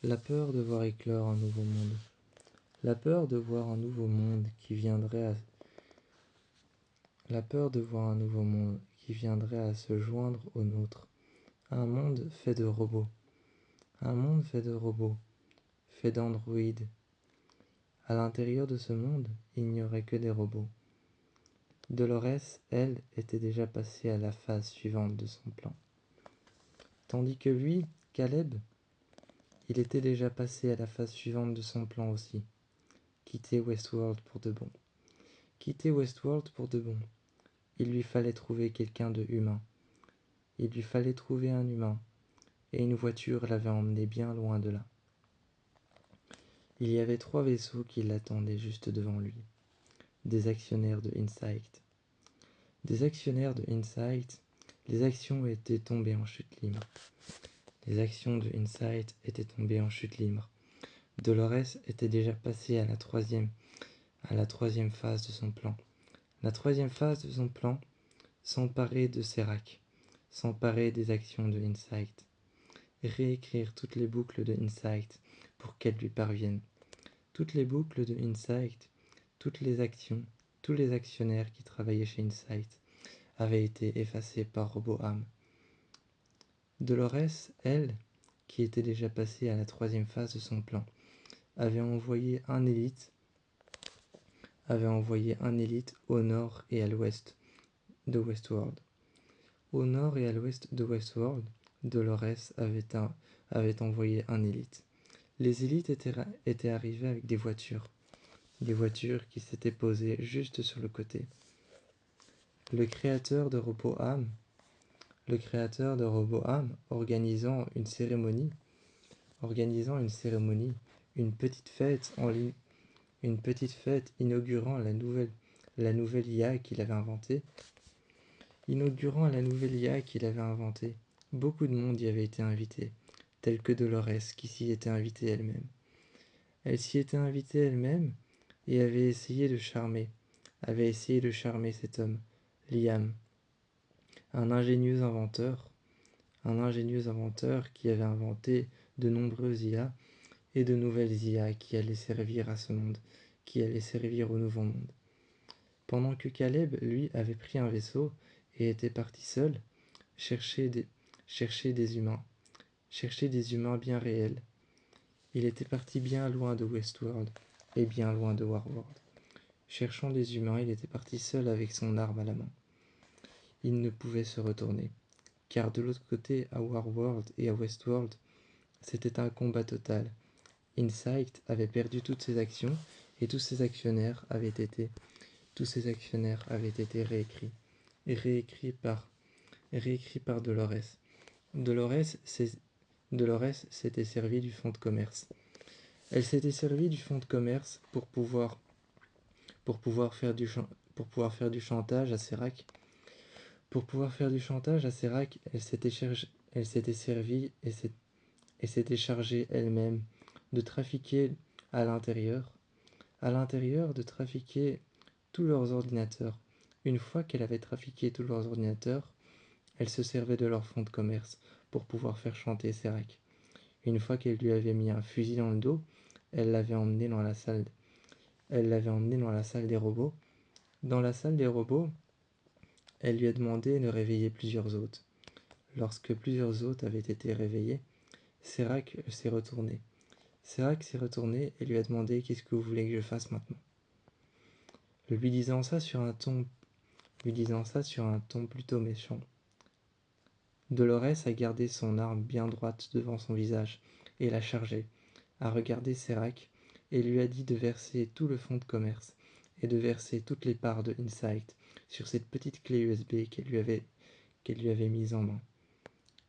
La peur de voir éclore un nouveau monde. La peur de voir un nouveau monde qui viendrait à... La peur de voir un nouveau monde qui viendrait à se joindre au nôtre. Un monde fait de robots. Un monde fait de robots, fait d'androïdes. À l'intérieur de ce monde, il n'y aurait que des robots. Dolores, elle, était déjà passée à la phase suivante de son plan. Tandis que lui, Caleb, il était déjà passé à la phase suivante de son plan aussi. Quitter Westworld pour de bon. Quitter Westworld pour de bon. Il lui fallait trouver quelqu'un de humain. Il lui fallait trouver un humain. Et une voiture l'avait emmené bien loin de là. Il y avait 3 vaisseaux qui l'attendaient juste devant lui. Des actionnaires de Insight. Des actionnaires de Insight, les actions étaient tombées en chute libre. Les actions de Insight étaient tombées en chute libre. Dolores était déjà passée à la troisième phase de son plan. La 3e phase de son plan, s'emparer de Serac, s'emparer des actions de Insight, réécrire toutes les boucles de Insight pour qu'elles lui parviennent. Toutes les boucles de Insight, toutes les actions, tous les actionnaires qui travaillaient chez Insight avaient été effacés par RoboAm. Dolores, elle, qui était déjà passée à la 3e phase de son plan, avait envoyé un élite au nord et à l'ouest de Westworld. Au nord et à l'ouest de Westworld, Dolores avait envoyé un élite. Les élites étaient arrivés avec des voitures qui s'étaient posées juste sur le côté. Le créateur de RoboAm, organisant une cérémonie, une petite fête en ligne, une petite fête inaugurant la nouvelle IA qu'il avait inventée. Beaucoup de monde y avait été invité, tel que Dolores qui s'y était invitée elle-même. Elle s'y était invitée elle-même et avait essayé de charmer cet homme, Liam, un ingénieux inventeur qui avait inventé de nombreuses IA et de nouvelles IA qui allaient servir à ce monde, qui allaient servir au nouveau monde. Pendant que Caleb, lui, avait pris un vaisseau et était parti seul chercher des humains bien réels. Il était parti bien loin de Westworld et bien loin de Warworld. Cherchant des humains, il était parti seul avec son arme à la main. Il ne pouvait se retourner, car de l'autre côté, à Warworld et à Westworld, c'était un combat total. Insight avait perdu toutes ses actions et tous ses actionnaires avaient été réécrits par Dolores. Dolores s'était servie du fonds de commerce. Elle s'était servie du fonds de commerce pour pouvoir faire du chantage à Serac. Elle s'était servie et s'était chargée elle-même de trafiquer à l'intérieur, de trafiquer tous leurs ordinateurs. Une fois qu'elle avait trafiqué tous leurs ordinateurs, elle se servait de leur fonds de commerce pour pouvoir faire chanter Serac. Une fois qu'elle lui avait mis un fusil dans le dos, elle l'avait emmené dans la salle des robots. Dans la salle des robots, elle lui a demandé de réveiller plusieurs hôtes. Lorsque plusieurs hôtes avaient été réveillés, Serac s'est retourné. Et lui a demandé: qu'est-ce que vous voulez que je fasse maintenant? Lui disant ça sur un ton plutôt méchant. Dolores a gardé son arme bien droite devant son visage et l'a chargée, a regardé Serac et lui a dit de verser tout le fonds de commerce et de verser toutes les parts de Insight sur cette petite clé USB qu'elle lui avait mise en main.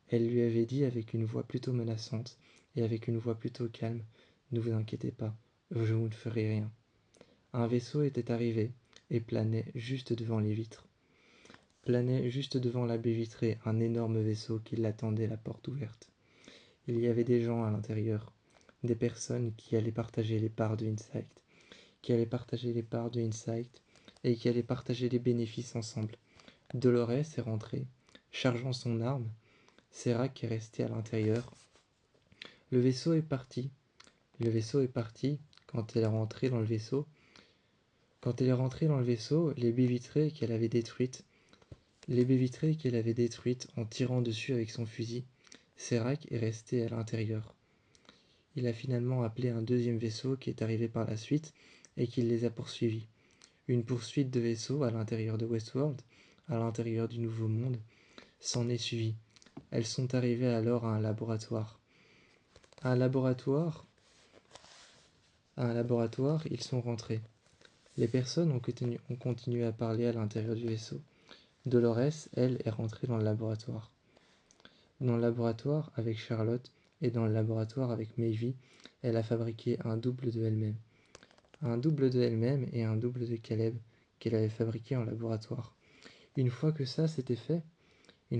Elle lui avait dit avec une voix plutôt menaçante et avec une voix plutôt calme: ne vous inquiétez pas, je vous ne ferai rien. Un vaisseau était arrivé et planait juste devant les vitres. Planait juste devant la baie vitrée un énorme vaisseau qui l'attendait, la porte ouverte. Il y avait des gens à l'intérieur, des personnes qui allaient partager les parts de Insight, et qui allaient partager les bénéfices ensemble. Dolores est rentrée, chargeant son arme. Serac est resté à l'intérieur, Le vaisseau est parti. Le vaisseau est parti. Quand elle est rentrée dans le vaisseau, les baies vitrées qu'elle avait détruites, en tirant dessus avec son fusil, Serac est resté à l'intérieur. Il a finalement appelé un deuxième vaisseau qui est arrivé par la suite et qui les a poursuivis. Une poursuite de vaisseaux à l'intérieur de Westworld, à l'intérieur du Nouveau Monde, s'en est suivie. Elles sont arrivées alors à un laboratoire. À un laboratoire, ils sont rentrés. Les personnes ont continué à parler à l'intérieur du vaisseau. Dolores, elle, est rentrée dans le laboratoire. Dans le laboratoire avec Charlotte et dans le laboratoire avec Maevie, elle a fabriqué un double de elle-même. Un double de elle-même et un double de Caleb qu'elle avait fabriqué en laboratoire. Une fois que ça s'était fait, il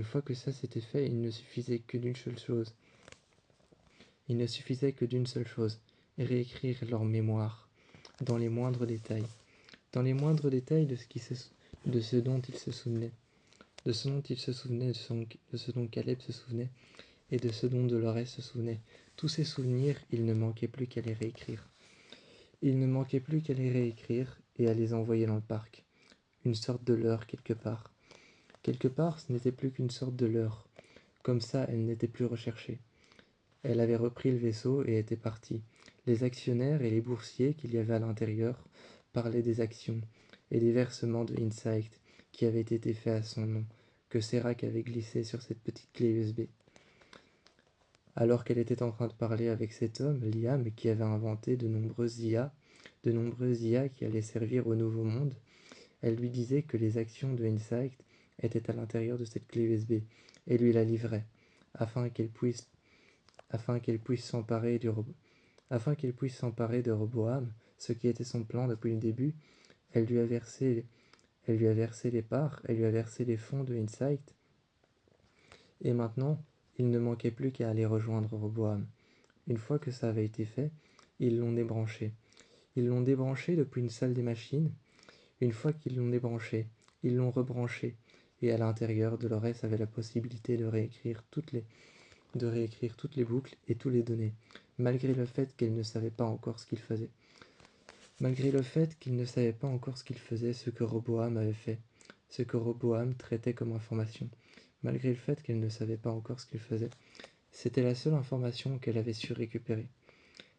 ne suffisait que d'une seule chose. Réécrire leur mémoire, dans les moindres détails. Dans les moindres détails de ce dont ils se souvenaient. De ce dont Caleb se souvenait, et de ce dont Dolores se souvenait. Tous ces souvenirs, il ne manquait plus qu'à les réécrire. Et à les envoyer dans le parc. Une sorte de leurre quelque part. Quelque part, ce n'était plus qu'une sorte de leurre. Comme ça, elle n'était plus recherchée. Elle avait repris le vaisseau et était partie. Les actionnaires et les boursiers qu'il y avait à l'intérieur parlaient des actions et des versements de Insight qui avaient été faits à son nom, que Serac avait glissé sur cette petite clé USB. Alors qu'elle était en train de parler avec cet homme, Liam, qui avait inventé de nombreuses IA qui allaient servir au Nouveau Monde, elle lui disait que les actions de Insight étaient à l'intérieur de cette clé USB et lui la livrait, afin qu'elle puisse s'emparer de Roboam, ce qui était son plan depuis le début. Elle lui a versé les fonds de Insight, et maintenant, il ne manquait plus qu'à aller rejoindre Roboam. Une fois que ça avait été fait, ils l'ont débranché. Ils l'ont débranché depuis une salle des machines. Une fois qu'ils l'ont débranché, ils l'ont rebranché, et à l'intérieur, Dolores avait la possibilité de réécrire toutes les boucles et toutes les données, malgré le fait qu'elle ne savait pas encore ce qu'il faisait. Ce que Roboam avait fait, ce que Roboam traitait comme information. Malgré le fait qu'elle ne savait pas encore ce qu'il faisait, c'était la seule information qu'elle avait su récupérer.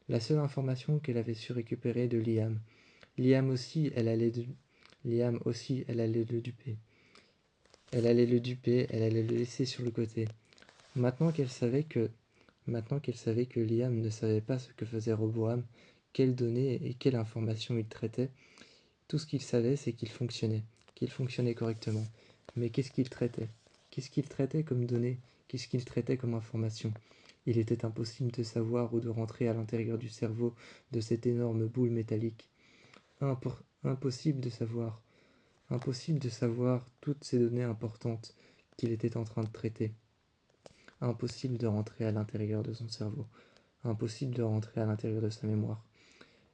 La seule information qu'elle avait su récupérer de Liam. Liam aussi, elle allait le duper. Elle allait le laisser sur le côté. Maintenant qu'elle savait que Liam ne savait pas ce que faisait Roboam, quelles données et quelles informations il traitait, tout ce qu'il savait, c'est qu'il fonctionnait correctement. Mais qu'est-ce qu'il traitait? Qu'est-ce qu'il traitait comme données? Qu'est-ce qu'il traitait comme information? Il était impossible de savoir ou de rentrer à l'intérieur du cerveau de cette énorme boule métallique. Impossible de savoir toutes ces données importantes qu'il était en train de traiter. Impossible de rentrer à l'intérieur de son cerveau. Impossible de rentrer à l'intérieur de sa mémoire.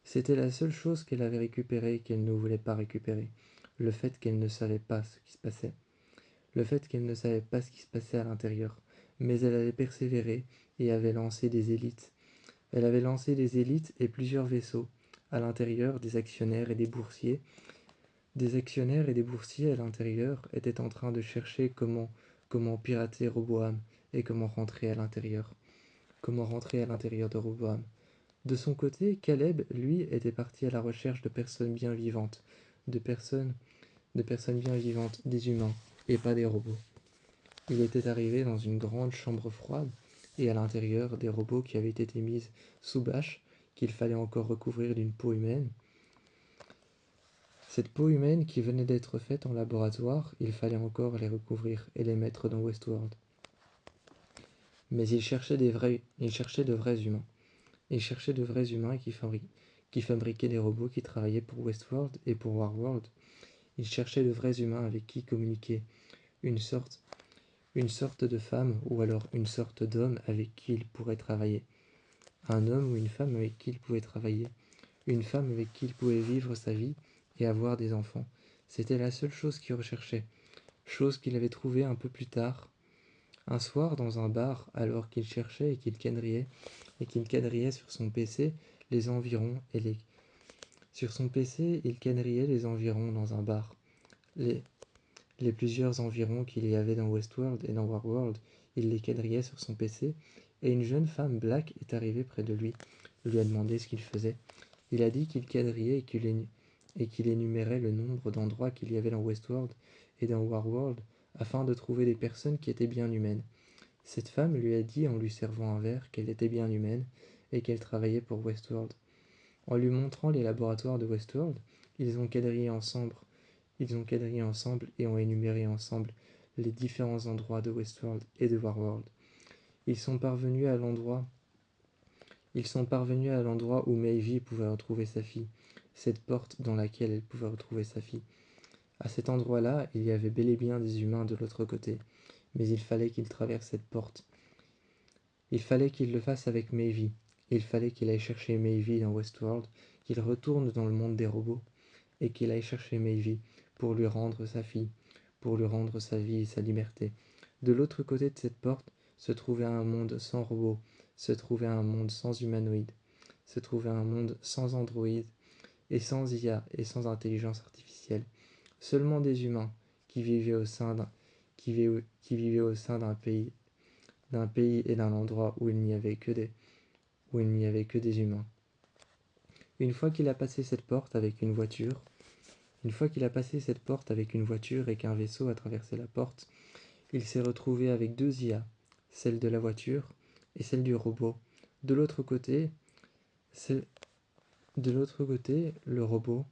C'était la seule chose qu'elle avait récupérée et qu'elle ne voulait pas récupérer. Le fait qu'elle ne savait pas ce qui se passait. À l'intérieur. Mais elle avait persévéré et avait lancé des élites. Elle avait lancé des élites et plusieurs vaisseaux à l'intérieur des actionnaires et des boursiers. Des actionnaires et des boursiers à l'intérieur étaient en train de chercher comment pirater Roboam et comment rentrer à l'intérieur de Roboam. De son côté, Caleb, lui, était parti à la recherche de personnes bien vivantes, des humains, et pas des robots. Il était arrivé dans une grande chambre froide, et à l'intérieur des robots qui avaient été mis sous bâche, qu'il fallait encore recouvrir d'une peau humaine. Cette peau humaine qui venait d'être faite en laboratoire, il fallait encore les recouvrir et les mettre dans Westworld. Mais il cherchait de vrais humains. Il cherchait de vrais humains qui fabriquaient des robots qui travaillaient pour Westworld et pour Warworld. Il cherchait de vrais humains avec qui communiquer, une sorte de femme ou alors une sorte d'homme avec qui il pourrait travailler. Un homme ou une femme avec qui il pouvait travailler. Une femme avec qui il pouvait vivre sa vie et avoir des enfants. C'était la seule chose qu'il recherchait. Chose qu'il avait trouvée un peu plus tard Un soir, dans un bar, alors qu'il cherchait et qu'il quadrillait sur son PC les environs Sur son PC, il quadrillait les environs dans un bar. Les, les plusieurs environs qu'il y avait dans Westworld et dans Warworld, il les quadrillait sur son PC, et une jeune femme black est arrivée près de lui, lui a demandé ce qu'il faisait. Il a dit qu'il quadrillait et qu'il énumérait le nombre d'endroits qu'il y avait dans Westworld et dans Warworld afin de trouver des personnes qui étaient bien humaines. Cette femme lui a dit en lui servant un verre qu'elle était bien humaine et qu'elle travaillait pour Westworld. En lui montrant les laboratoires de Westworld, ils ont quadrillé ensemble, et ont énuméré ensemble les différents endroits de Westworld et de Warworld. Ils sont parvenus à l'endroit où Maeve pouvait retrouver sa fille, cette porte dans laquelle elle pouvait retrouver sa fille. À cet endroit-là, il y avait bel et bien des humains de l'autre côté, mais il fallait qu'il traverse cette porte. Il fallait qu'il le fasse avec Maeve. Il fallait qu'il aille chercher Maeve dans Westworld, qu'il retourne dans le monde des robots, et qu'il aille chercher Maeve pour lui rendre sa fille, pour lui rendre sa vie et sa liberté. De l'autre côté de cette porte se trouvait un monde sans robots, se trouvait un monde sans humanoïdes, se trouvait un monde sans androïdes et sans IA et sans intelligence artificielle. Seulement des humains qui vivaient au sein d'un pays et d'un endroit où il n'y avait que des humains. Une fois qu'il a passé cette porte avec une voiture, et qu'un vaisseau a traversé la porte, il s'est retrouvé avec deux IA, celle de la voiture et celle du robot. De l'autre côté, le robot,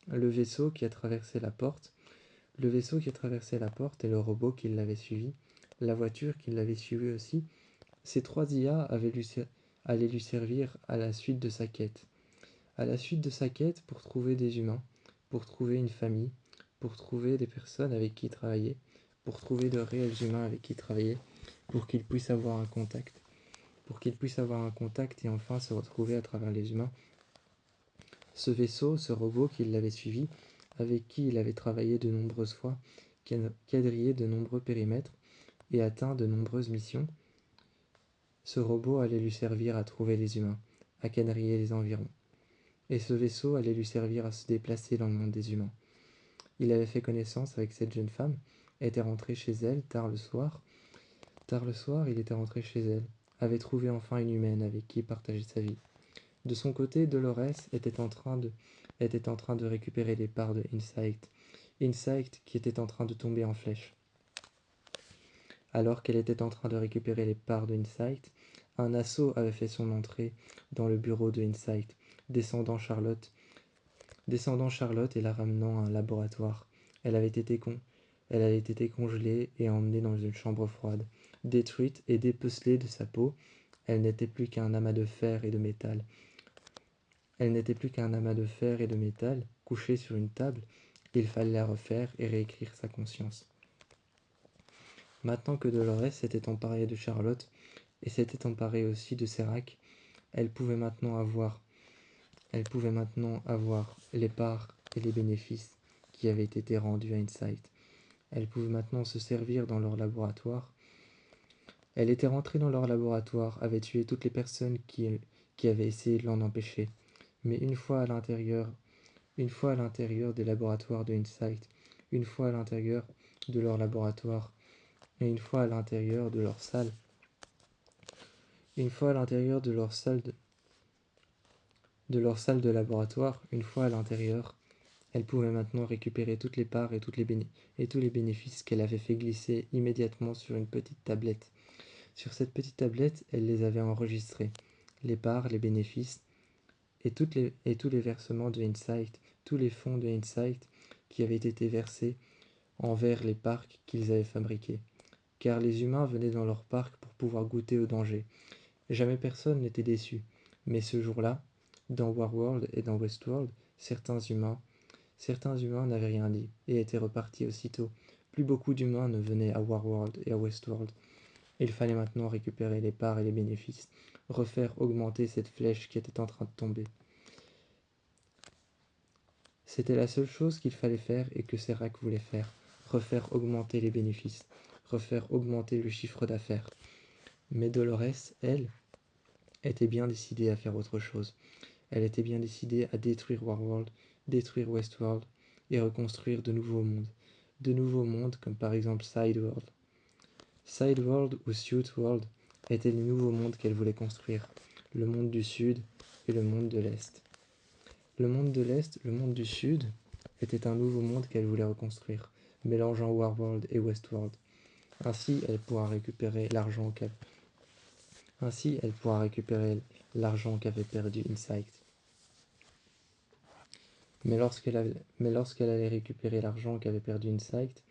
le vaisseau qui a traversé la porte, et le robot qui l'avait suivi, la voiture qui l'avait suivi aussi. Ces trois IA allaient lui servir à la suite de sa quête. Pour trouver des humains, pour trouver une famille, pour trouver des personnes avec qui travailler, pour trouver de réels humains avec qui travailler, pour qu'ils puissent avoir un contact. Et enfin se retrouver à travers les humains. Ce vaisseau, ce robot qui l'avait suivi, avec qui il avait travaillé de nombreuses fois, quadrillé de nombreux périmètres et atteint de nombreuses missions, ce robot allait lui servir à trouver les humains, à quadriller les environs. Et ce vaisseau allait lui servir à se déplacer dans le monde des humains. Il avait fait connaissance avec cette jeune femme, était rentré chez elle tard le soir. Il était rentré chez elle, avait trouvé enfin une humaine avec qui partager sa vie. De son côté, Dolores était en train de récupérer les parts de Insight qui était en train de tomber en flèche. Alors qu'elle était en train de récupérer les parts de Insight, un assaut avait fait son entrée dans le bureau de Insight, descendant Charlotte et la ramenant à un laboratoire. Elle avait été congelée et emmenée dans une chambre froide. Détruite et dépecelée de sa peau, elle n'était plus qu'un amas de fer et de métal. Couché sur une table. Il fallait la refaire et réécrire sa conscience. Maintenant que Dolores s'était emparée de Charlotte et s'était emparée aussi de Serac, elle pouvait maintenant avoir les parts et les bénéfices qui avaient été rendus à Insight. Elle pouvait maintenant se servir dans leur laboratoire. Elle était rentrée dans leur laboratoire, avait tué toutes les personnes qui avaient essayé de l'en empêcher. Mais une fois à l'intérieur des laboratoires de Insight, une fois à l'intérieur de leur laboratoire, et une fois à l'intérieur de leur salle, de laboratoire, une fois à l'intérieur, elle pouvait maintenant récupérer toutes les parts et tous les bénéfices qu'elle avait fait glisser immédiatement sur une petite tablette. Sur cette petite tablette, elle les avait enregistrés, les parts, les bénéfices, et tous les versements de Insight, tous les fonds de Insight qui avaient été versés envers les parcs qu'ils avaient fabriqués. Car les humains venaient dans leur parc pour pouvoir goûter au danger. Jamais personne n'était déçu. Mais ce jour-là, dans Warworld et dans Westworld, certains humains n'avaient rien dit et étaient repartis aussitôt. Plus beaucoup d'humains ne venaient à Warworld et à Westworld. Il fallait maintenant récupérer les parts et les bénéfices, refaire augmenter cette flèche qui était en train de tomber. C'était la seule chose qu'il fallait faire et que Serac voulait faire, refaire augmenter les bénéfices, refaire augmenter le chiffre d'affaires. Mais Dolores, elle, était bien décidée à faire autre chose. Elle était bien décidée à détruire Warworld, détruire Westworld et reconstruire de nouveaux mondes. De nouveaux mondes comme par exemple Sideworld. Sideworld ou Suitworld étaient les nouveaux mondes qu'elle voulait construire. Le monde du Sud et le monde de l'Est. Le monde de l'Est, le monde du Sud, était un nouveau monde qu'elle voulait reconstruire, mélangeant Warworld et Westworld. Ainsi, elle pourra récupérer l'argent qu'avait perdu Insight. Mais lorsqu'elle allait récupérer l'argent qu'avait perdu Insight,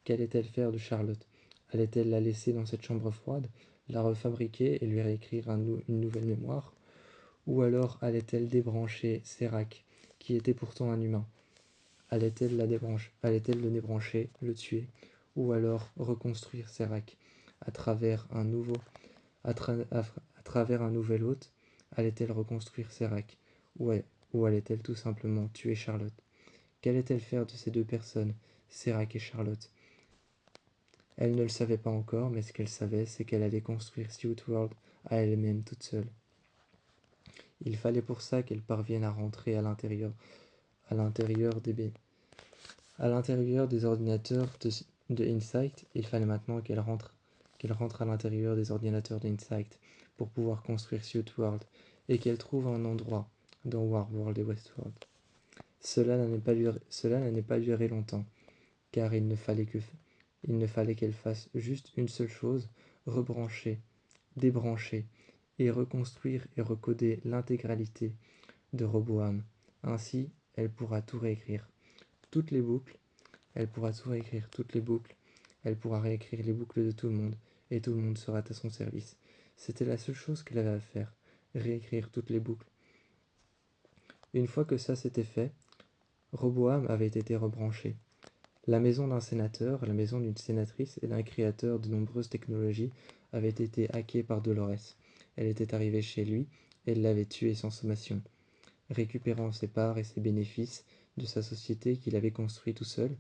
qu'allait-elle faire de Charlotte? Allait-elle la laisser dans cette chambre froide, la refabriquer et lui réécrire une nouvelle mémoire? Ou alors allait-elle débrancher Serac, qui était pourtant un humain? Allait-elle le débrancher, le tuer? Ou alors reconstruire Serac à travers un nouvel hôte? Allait-elle reconstruire Serac? Ou allait-elle tout simplement tuer Charlotte? Qu'allait-elle faire de ces deux personnes, Serac et Charlotte? Elle ne le savait pas encore, mais ce qu'elle savait, c'est qu'elle allait construire Suitworld à elle-même toute seule. Il fallait pour ça qu'elle parvienne à rentrer à l'intérieur des ordinateurs de Insight. Il fallait maintenant qu'elle rentre à l'intérieur des ordinateurs d'Insight pour pouvoir construire Suitworld et qu'elle trouve un endroit dans Warworld et Westworld. Cela n'a pas duré longtemps, car il ne fallait qu'elle fasse juste une seule chose, rebrancher, débrancher et reconstruire et recoder l'intégralité de Roboam. Ainsi, elle pourra tout réécrire. Toutes les boucles, elle pourra tout réécrire, toutes les boucles, elle pourra réécrire les boucles de tout le monde, et tout le monde sera à son service. C'était la seule chose qu'elle avait à faire, réécrire toutes les boucles. Une fois que ça s'était fait, Roboam avait été rebranché. La maison d'un sénateur, la maison d'une sénatrice et d'un créateur de nombreuses technologies avait été hackée par Dolores. Elle était arrivée chez lui et elle l'avait tué sans sommation, récupérant ses parts et ses bénéfices de sa société qu'il avait construite tout seul.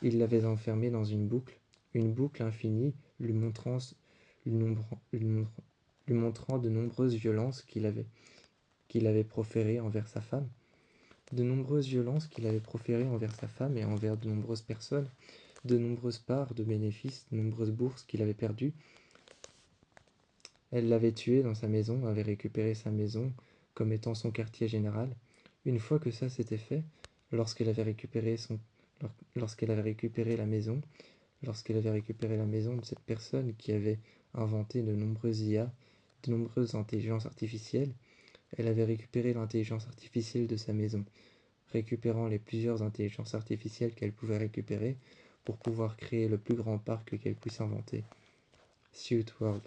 Il l'avait enfermée dans une boucle infinie, lui montrant de nombreuses violences qu'il avait proférées envers sa femme. De nombreuses violences qu'il avait proférées envers sa femme et envers de nombreuses personnes, de nombreuses parts de bénéfices, de nombreuses bourses qu'il avait perdues. Elle l'avait tué dans sa maison, avait récupéré sa maison comme étant son quartier général. Une fois que ça s'était fait, lorsqu'elle avait récupéré la maison, de cette personne qui avait inventé de nombreuses IA, de nombreuses intelligences artificielles, elle avait récupéré l'intelligence artificielle de sa maison, récupérant les plusieurs intelligences artificielles qu'elle pouvait récupérer pour pouvoir créer le plus grand parc qu'elle puisse inventer. Suitworld.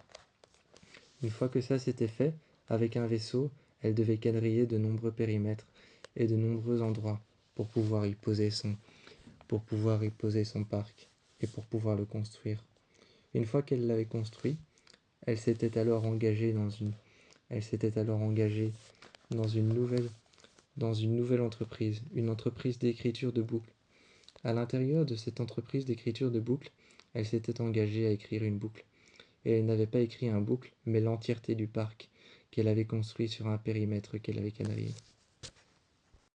Une fois que ça s'était fait, avec un vaisseau, elle devait quadriller de nombreux périmètres et de nombreux endroits pour pouvoir y poser son parc et pour pouvoir le construire. Une fois qu'elle l'avait construit, elle s'était alors engagée dans une nouvelle entreprise, une entreprise d'écriture de boucles. À l'intérieur de cette entreprise d'écriture de boucles, elle s'était engagée à écrire une boucle. Et elle n'avait pas écrit un boucle, mais l'entièreté du parc qu'elle avait construit sur un périmètre qu'elle avait quadrillé.